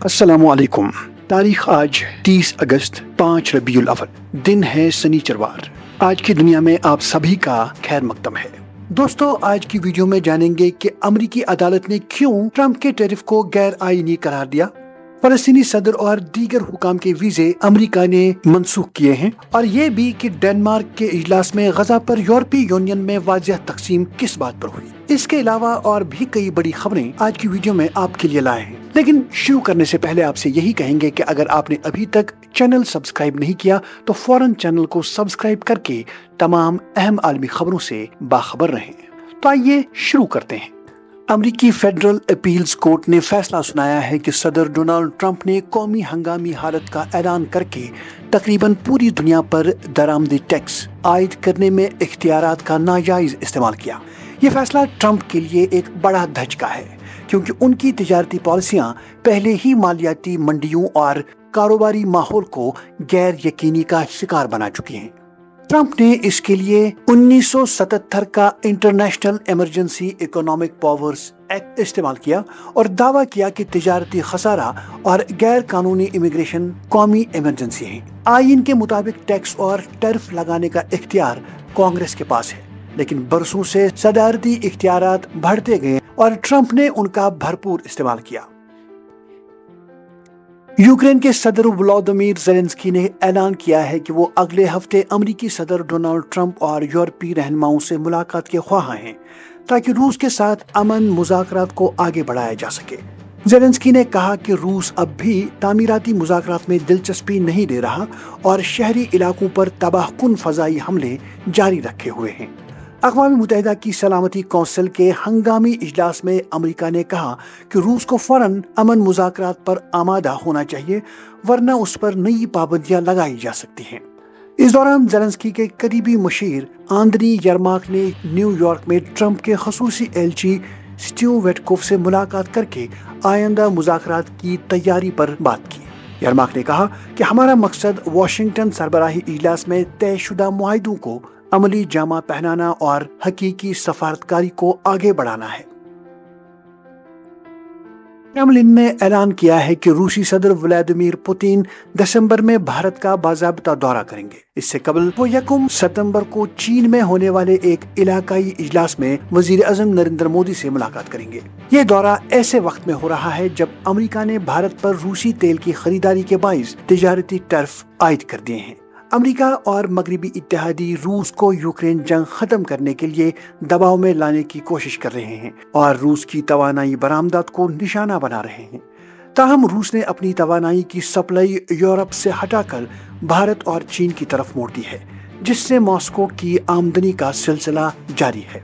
السلام علیکم۔ تاریخ آج 30 اگست 5 ربیع الاول، دن ہے سنیچروار۔ آج کی دنیا میں آپ سبھی کا خیر مقدم ہے۔ دوستو، آج کی ویڈیو میں جانیں گے کہ امریکی عدالت نے کیوں ٹرمپ کے ٹیرف کو غیر آئینی قرار دیا، فلسطینی صدر اور دیگر حکام کے ویزے امریکہ نے منسوخ کیے ہیں، اور یہ بھی کہ ڈنمارک کے اجلاس میں غزہ پر یورپی یونین میں واضح تقسیم کس بات پر ہوئی۔ اس کے علاوہ اور بھی کئی بڑی خبریں آج کی ویڈیو میں آپ کے لیے لائے ہیں، لیکن شروع کرنے سے پہلے آپ سے یہی کہیں گے کہ اگر آپ نے ابھی تک چینل سبسکرائب نہیں کیا تو فوراً چینل کو سبسکرائب کر کے تمام اہم عالمی خبروں سے باخبر رہیں۔ تو آئیے شروع کرتے ہیں۔ امریکی فیڈرل اپیلز کورٹ نے فیصلہ سنایا ہے کہ صدر ڈونلڈ ٹرمپ نے قومی ہنگامی حالت کا اعلان کر کے تقریباً پوری دنیا پر درآمدی ٹیکس عائد کرنے میں اختیارات کا ناجائز استعمال کیا۔ یہ فیصلہ ٹرمپ کے لیے ایک بڑا دھچکا ہے، کیونکہ ان کی تجارتی پالیسیاں پہلے ہی مالیاتی منڈیوں اور کاروباری ماحول کو غیر یقینی کا شکار بنا چکی ہیں۔ ٹرمپ نے اس کے لیے 1977 کا international emergency economic powers act استعمال کیا اور دعویٰ کیا کہ تجارتی خسارہ اور غیر قانونی امیگریشن قومی ایمرجنسی ہیں۔ آئین کے مطابق ٹیکس اور ٹیرف لگانے کا اختیار کانگریس کے پاس ہے، لیکن برسوں سے صدارتی اختیارات بڑھتے گئے اور ٹرمپ نے ان کا بھرپور استعمال کیا۔ یوکرین کے صدر ولادیمیر زیلنسکی نے اعلان کیا ہے کہ وہ اگلے ہفتے امریکی صدر ڈونلڈ ٹرمپ اور یورپی رہنماؤں سے ملاقات کے خواہاں ہیں تاکہ روس کے ساتھ امن مذاکرات کو آگے بڑھایا جا سکے۔ زیلنسکی نے کہا کہ روس اب بھی تعمیراتی مذاکرات میں دلچسپی نہیں لے رہا اور شہری علاقوں پر تباہ کن فضائی حملے جاری رکھے ہوئے ہیں۔ اقوام متحدہ کی سلامتی کونسل کے ہنگامی اجلاس میں امریکہ نے کہا کہ روس کو فوراً امن مذاکرات پر آمادہ ہونا چاہیے، ورنہ اس پر نئی پابندیاں لگائی جا سکتی ہیں۔ اس دوران زیلنسکی کے قریبی مشیر آندری یرماک نے نیو یارک میں ٹرمپ کے خصوصی ایلچی سٹیو ویٹکوف سے ملاقات کر کے آئندہ مذاکرات کی تیاری پر بات کی۔ یرماک نے کہا کہ ہمارا مقصد واشنگٹن سربراہی اجلاس میں طے شدہ معاہدوں کو عملی جامہ پہنانا اور حقیقی سفارتکاری کو آگے بڑھانا ہے۔ کرملن نے اعلان کیا ہے کہ روسی صدر ولادیمیر پوتین دسمبر میں بھارت کا باضابطہ دورہ کریں گے۔ اس سے قبل وہ 1 ستمبر کو چین میں ہونے والے ایک علاقائی اجلاس میں وزیر اعظم نریندر مودی سے ملاقات کریں گے۔ یہ دورہ ایسے وقت میں ہو رہا ہے جب امریکہ نے بھارت پر روسی تیل کی خریداری کے باعث تجارتی ٹیرف عائد کر دیے ہیں۔ امریکہ اور مغربی اتحادی روس کو یوکرین جنگ ختم کرنے کے لیے دباؤ میں لانے کی کوشش کر رہے ہیں اور روس کی توانائی برآمدات کو نشانہ بنا رہے ہیں۔ تاہم روس نے اپنی توانائی کی سپلائی یورپ سے ہٹا کر بھارت اور چین کی طرف موڑ دی ہے، جس سے ماسکو کی آمدنی کا سلسلہ جاری ہے۔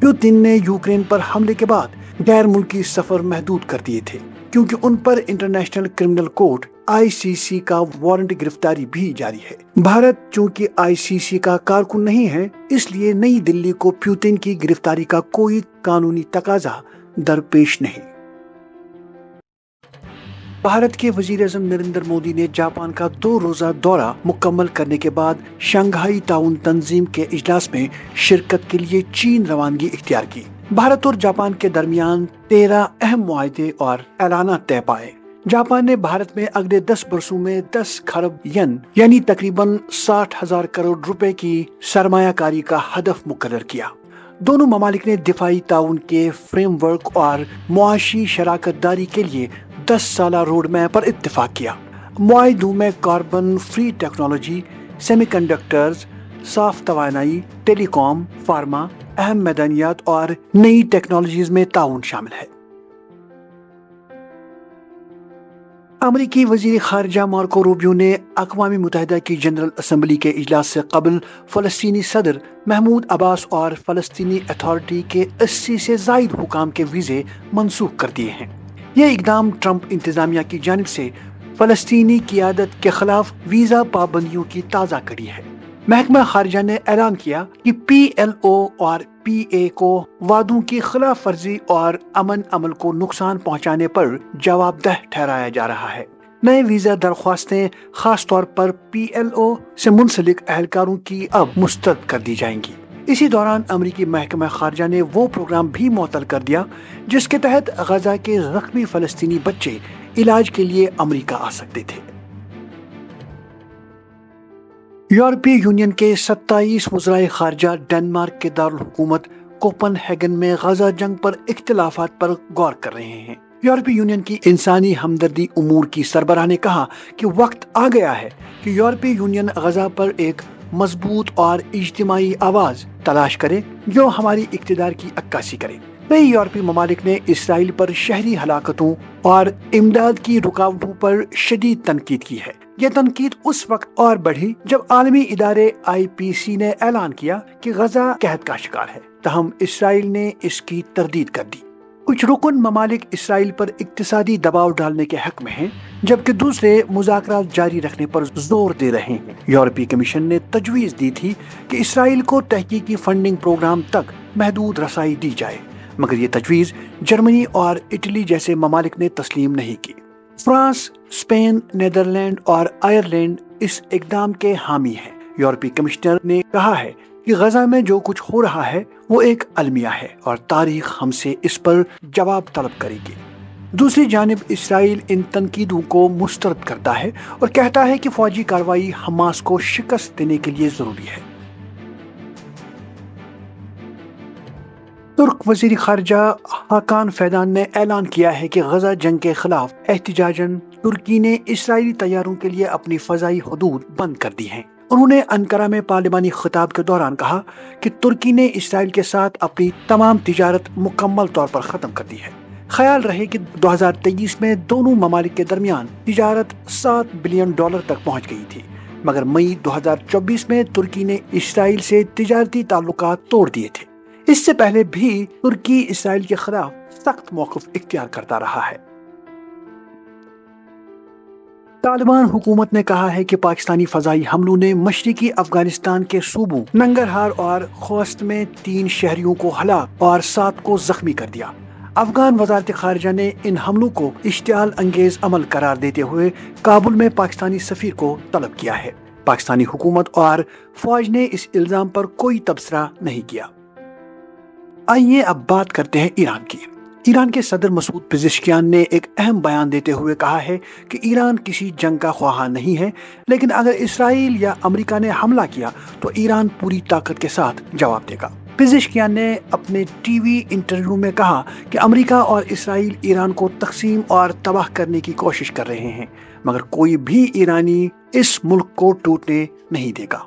پوتین نے یوکرین پر حملے کے بعد غیر ملکی سفر محدود کر دیے تھے، کیونکہ ان پر انٹرنیشنل کرمنل کورٹ ICC کا وارنٹ گرفتاری بھی جاری ہے۔ بھارت چونکہ ICC کا کارکن نہیں ہے، اس لیے نئی دلی کو پوتین کی گرفتاری کا کوئی قانونی تقاضا درپیش نہیں۔ بھارت کے وزیر اعظم نریندر مودی نے جاپان کا 2 روزہ دورہ مکمل کرنے کے بعد شنگھائی تعاون تنظیم کے اجلاس میں شرکت کے لیے چین روانگی اختیار کی۔ بھارت اور جاپان کے درمیان 13 اہم معاہدے اور اعلانات طے پائے۔ جاپان نے بھارت میں اگلے 10 برسوں میں 10 کھرب ین یعنی تقریباً 60,000 کروڑ روپے کی سرمایہ کاری کا ہدف مقرر کیا۔ دونوں ممالک نے دفاعی تعاون کے فریم ورک اور معاشی شراکت داری کے لیے 10 سالہ روڈ میپ پر اتفاق کیا۔ معاہدوں میں carbon free technology, semi conductors, صاف توانائی، ٹیلی کام، فارما، اہم معدنیات اور نئی ٹیکنالوجیز میں تعاون شامل ہے۔ امریکی وزیر خارجہ مارکو روبیو نے اقوام متحدہ کی جنرل اسمبلی کے اجلاس سے قبل فلسطینی صدر محمود عباس اور فلسطینی اتھارٹی کے 80 سے زائد حکام کے ویزے منسوخ کر دیے ہیں۔ یہ اقدام ٹرمپ انتظامیہ کی جانب سے فلسطینی قیادت کے خلاف ویزا پابندیوں کی تازہ کڑی ہے۔ محکمہ خارجہ نے اعلان کیا کہ PLO اور PA کو وعدوں کی خلاف ورزی اور امن عمل کو نقصان پہنچانے پر جواب دہ ٹھہرایا جا رہا ہے۔ نئے ویزا درخواستیں خاص طور پر PLO سے منسلک اہلکاروں کی اب مسترد کر دی جائیں گی۔ اسی دوران امریکی محکمہ خارجہ نے وہ پروگرام بھی معطل کر دیا جس کے تحت غزہ کے زخمی فلسطینی بچے علاج کے لیے امریکہ آ سکتے تھے۔ یورپی یونین کے 27 وزرائے خارجہ ڈنمارک کے دارالحکومت کوپن ہیگن میں غزہ جنگ پر اختلافات پر غور کر رہے ہیں۔ یورپی یونین کی انسانی ہمدردی امور کی سربراہ نے کہا کہ وقت آ گیا ہے کہ یورپی یونین غزہ پر ایک مضبوط اور اجتماعی آواز تلاش کرے جو ہماری اقتدار کی عکاسی کرے۔ کئی یورپی ممالک نے اسرائیل پر شہری ہلاکتوں اور امداد کی رکاوٹوں پر شدید تنقید کی ہے۔ یہ تنقید اس وقت اور بڑھی جب عالمی ادارے IPC نے اعلان کیا کہ غزہ قحط کا شکار ہے، تاہم اسرائیل نے اس کی تردید کر دی۔ کچھ رکن ممالک اسرائیل پر اقتصادی دباؤ ڈالنے کے حق میں ہیں، جبکہ دوسرے مذاکرات جاری رکھنے پر زور دے رہے ہیں۔ یورپی کمیشن نے تجویز دی تھی کہ اسرائیل کو تحقیقی فنڈنگ پروگرام تک محدود رسائی دی جائے، مگر یہ تجویز جرمنی اور اٹلی جیسے ممالک نے تسلیم نہیں کی۔ فرانس، اسپین، نیدرلینڈ اور آئرلینڈ اس اقدام کے حامی ہیں۔ یورپی کمشنر نے کہا ہے کہ غزہ میں جو کچھ ہو رہا ہے وہ ایک المیہ ہے اور تاریخ ہم سے اس پر جواب طلب کرے گی۔ دوسری جانب اسرائیل ان تنقیدوں کو مسترد کرتا ہے اور کہتا ہے کہ فوجی کارروائی حماس کو شکست دینے کے لیے ضروری ہے۔ ترک وزیر خارجہ حاکان فیدان نے اعلان کیا ہے کہ غزہ جنگ کے خلاف احتجاجاً ترکی نے اسرائیلی طیاروں کے لیے اپنی فضائی حدود بند کر دی ہیں۔ انہوں نے انقرہ میں پارلیمانی خطاب کے دوران کہا کہ ترکی نے اسرائیل کے ساتھ اپنی تمام تجارت مکمل طور پر ختم کر دی ہے۔ خیال رہے کہ 2023 میں دونوں ممالک کے درمیان تجارت $7 بلین تک پہنچ گئی تھی، مگر مئی 2024 میں ترکی نے اسرائیل سے تجارتی تعلقات توڑ دیے تھے۔ اس سے پہلے بھی ترکی اسرائیل کے خلاف سخت موقف اختیار کرتا رہا ہے۔ طالبان حکومت نے کہا ہے کہ پاکستانی فضائی حملوں نے مشرقی افغانستان کے صوبوں ننگرہار اور خوست میں 3 شہریوں کو ہلاک اور 7 کو زخمی کر دیا۔ افغان وزارت خارجہ نے ان حملوں کو اشتعال انگیز عمل قرار دیتے ہوئے کابل میں پاکستانی سفیر کو طلب کیا ہے۔ پاکستانی حکومت اور فوج نے اس الزام پر کوئی تبصرہ نہیں کیا۔ آئیے اب بات کرتے ہیں ایران کی۔ ایران کے صدر مسعود پزشکیان نے ایک اہم بیان دیتے ہوئے کہا ہے کہ ایران کسی جنگ کا خواہاں نہیں ہے، لیکن اگر اسرائیل یا امریکہ نے حملہ کیا تو ایران پوری طاقت کے ساتھ جواب دے گا۔ پزشکیان نے اپنے ٹی وی انٹرویو میں کہا کہ امریکہ اور اسرائیل ایران کو تقسیم اور تباہ کرنے کی کوشش کر رہے ہیں، مگر کوئی بھی ایرانی اس ملک کو ٹوٹنے نہیں دے گا۔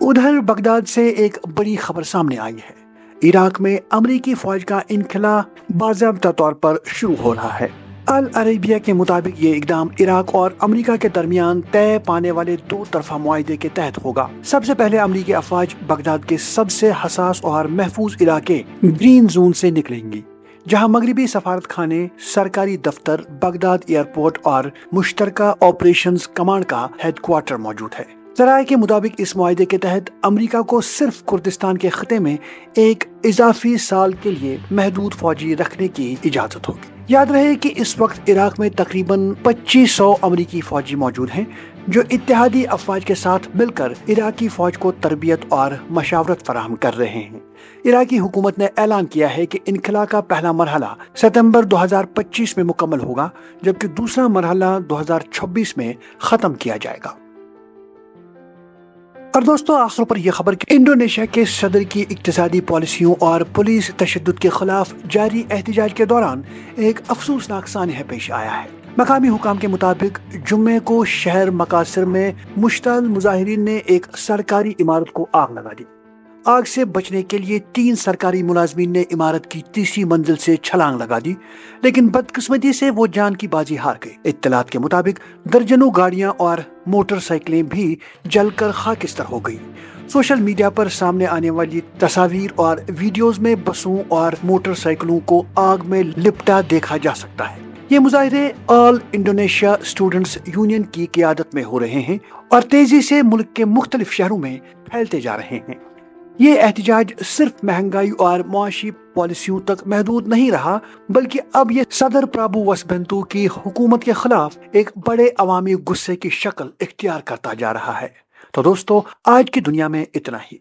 ادھر بغداد سے ایک بڑی خبر سامنے آئی ہے۔ عراق میں امریکی فوج کا انخلا باضابطہ طور پر شروع ہو رہا ہے۔ العربیہ کے مطابق یہ اقدام عراق اور امریکہ کے درمیان طے پانے والے 2 طرفہ معاہدے کے تحت ہوگا۔ سب سے پہلے امریکی افواج بغداد کے سب سے حساس اور محفوظ علاقے گرین زون سے نکلیں گی، جہاں مغربی سفارت خانے، سرکاری دفتر، بغداد ایئرپورٹ اور مشترکہ آپریشنز کمانڈ کا ہیڈ کوارٹر موجود ہے۔ ذرائع کے مطابق اس معاہدے کے تحت امریکہ کو صرف کردستان کے خطے میں ایک اضافی سال کے لیے محدود فوجی رکھنے کی اجازت ہوگی۔ یاد رہے کہ اس وقت عراق میں تقریباً 2500 امریکی فوجی موجود ہیں جو اتحادی افواج کے ساتھ مل کر عراقی فوج کو تربیت اور مشاورت فراہم کر رہے ہیں۔ عراقی حکومت نے اعلان کیا ہے کہ انخلا کا پہلا مرحلہ ستمبر 2025 میں مکمل ہوگا، جبکہ دوسرا مرحلہ 2026 میں ختم کیا جائے گا۔ اور دوستو، آخر پر یہ خبر کہ انڈونیشیا کے صدر کی اقتصادی پالیسیوں اور پولیس تشدد کے خلاف جاری احتجاج کے دوران ایک افسوسناک سانحہ پیش آیا ہے۔ مقامی حکام کے مطابق جمعے کو شہر مقاصر میں مشتعل مظاہرین نے ایک سرکاری عمارت کو آگ لگا دی۔ آگ سے بچنے کے لیے 3 سرکاری ملازمین نے عمارت کی تیسری منزل سے چھلانگ لگا دی، لیکن بدقسمتی سے وہ جان کی بازی ہار گئے۔ اطلاعات کے مطابق درجنوں گاڑیاں اور موٹر سائیکلیں بھی جل کر خاکستر ہو گئی۔ سوشل میڈیا پر سامنے آنے والی تصاویر اور ویڈیوز میں بسوں اور موٹر سائیکلوں کو آگ میں لپٹا دیکھا جا سکتا ہے۔ یہ مظاہرے آل انڈونیشیا اسٹوڈنٹس یونین کی قیادت میں ہو رہے ہیں اور تیزی سے ملک کے مختلف شہروں میں پھیلتے جا رہے ہیں۔ یہ احتجاج صرف مہنگائی اور معاشی پالیسیوں تک محدود نہیں رہا، بلکہ اب یہ صدر پرابو وسبنتو کی حکومت کے خلاف ایک بڑے عوامی غصے کی شکل اختیار کرتا جا رہا ہے۔ تو دوستو، آج کی دنیا میں اتنا ہی۔